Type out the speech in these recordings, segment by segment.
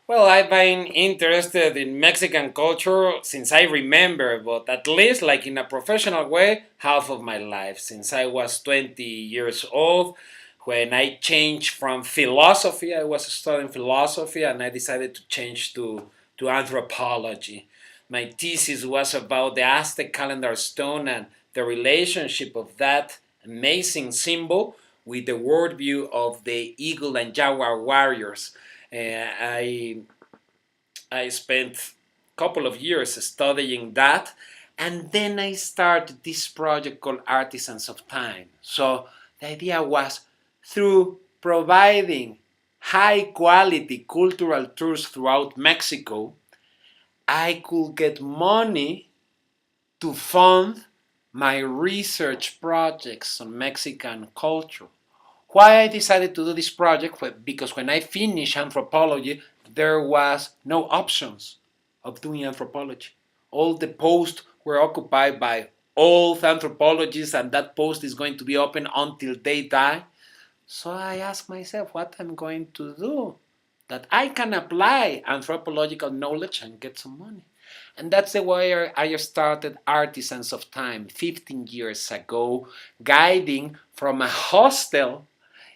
Well, I've been interested in Mexican culture since I remember, but at least like in a professional way, half of my life, since I was 20 years old. When I changed from philosophy, I was studying philosophy and I decided to change to anthropology. My thesis was about the Aztec calendar stone and the relationship of that amazing symbol with the worldview of the eagle and jaguar warriors. I spent a couple of years studying that, and then I started this project called Artisans of Time. So the idea was through providing high quality cultural tours throughout Mexico, I could get money to fund my research projects on Mexican culture. Why I decided to do this project? Because when I finished anthropology, there was no options of doing anthropology. All the posts were occupied by old anthropologists, and that post is going to be open until they die. So I asked myself what I'm going to do that I can apply anthropological knowledge and get some money. And that's the way I started Artisans of Time 15 years ago, guiding from a hostel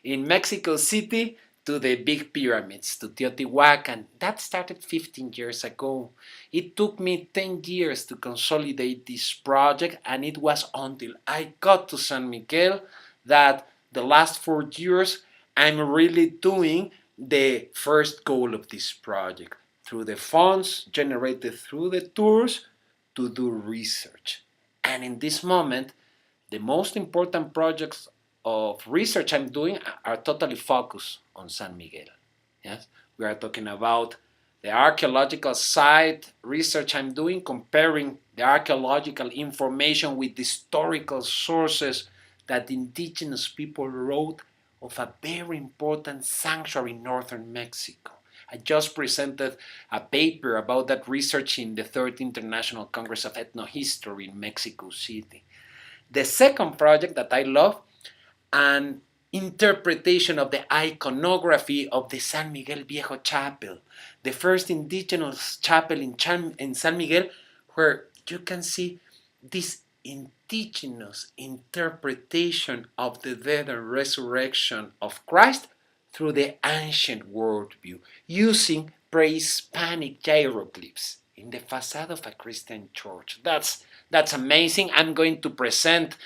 in Mexico City to the big pyramids, to Teotihuacan. That started 15 years ago. It took me 10 years to consolidate this project, and it was until I got to San Miguel that the last 4 years I'm really doing the first goal of this project through the funds generated through the tours to do research. And in this moment, the most important projects of research I'm doing are totally focused on San Miguel. Yes, we are talking about the archaeological site research I'm doing, comparing the archaeological information with the historical sources that indigenous people wrote of a very important sanctuary in northern Mexico. I just presented a paper about that research in the Third International Congress of Ethnohistory in Mexico City. The second project that I love, an interpretation of the iconography of the San Miguel Viejo Chapel, the first indigenous chapel in San Miguel, where you can see this indigenous interpretation of the death and resurrection of Christ through the ancient worldview, using pre-Hispanic hieroglyphs in the facade of a Christian church. That's amazing. I'm going to present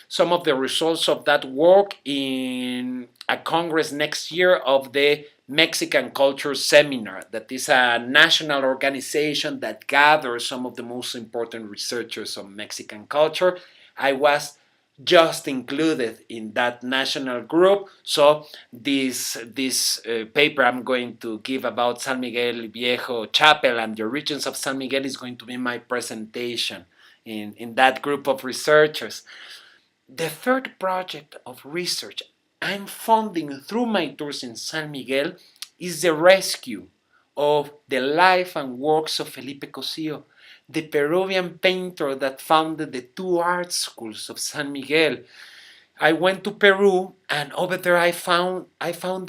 some of the results of that work in a congress next year of the Mexican Culture Seminar. That is a national organization that gathers some of the most important researchers on Mexican culture. I was just included in that national group. So this paper I'm going to give about San Miguel Viejo Chapel and the origins of San Miguel is going to be my presentation in that group of researchers. The third project of research I'm funding through my tours in San Miguel is the rescue of the life and works of Felipe Cosío, the Peruvian painter that founded the two art schools of San Miguel. I went to Peru, and over there I found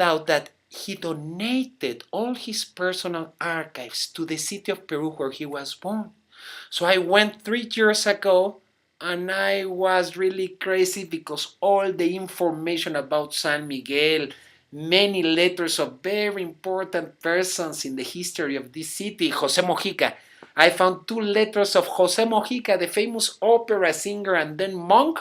out that he donated all his personal archives to the city of Peru where he was born. So I went 3 years ago, and I was really crazy because all the information about San Miguel, many letters of very important persons in the history of this city, Jose Mojica. I found 2 letters of Jose Mojica, the famous opera singer and then monk,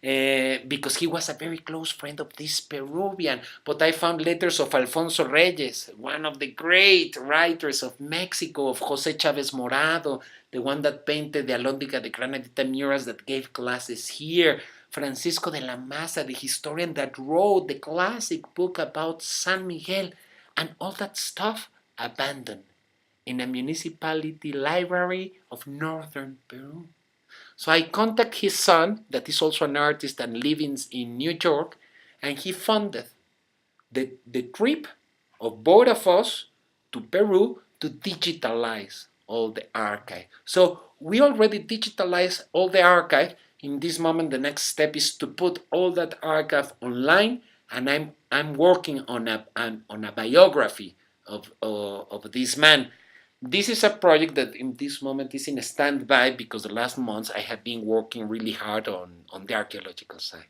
because he was a very close friend of this Peruvian. But I found letters of Alfonso Reyes, one of the great writers of Mexico, of Jose Chavez Morado, the one that painted the Alhóndiga de Granadita murals that gave classes here. Francisco de la Maza, the historian that wrote the classic book about San Miguel, and all that stuff abandoned in a municipality library of northern Peru. So I contact his son, that is also an artist and lives in New York, and he funded the trip of both of us to Peru to digitalize all the archive. So we already digitalized all the archive. In this moment, the next step is to put all that archive online, and I'm working on a biography of this man. This is a project that in this moment is in a standby because the last months I have been working really hard on the archaeological side.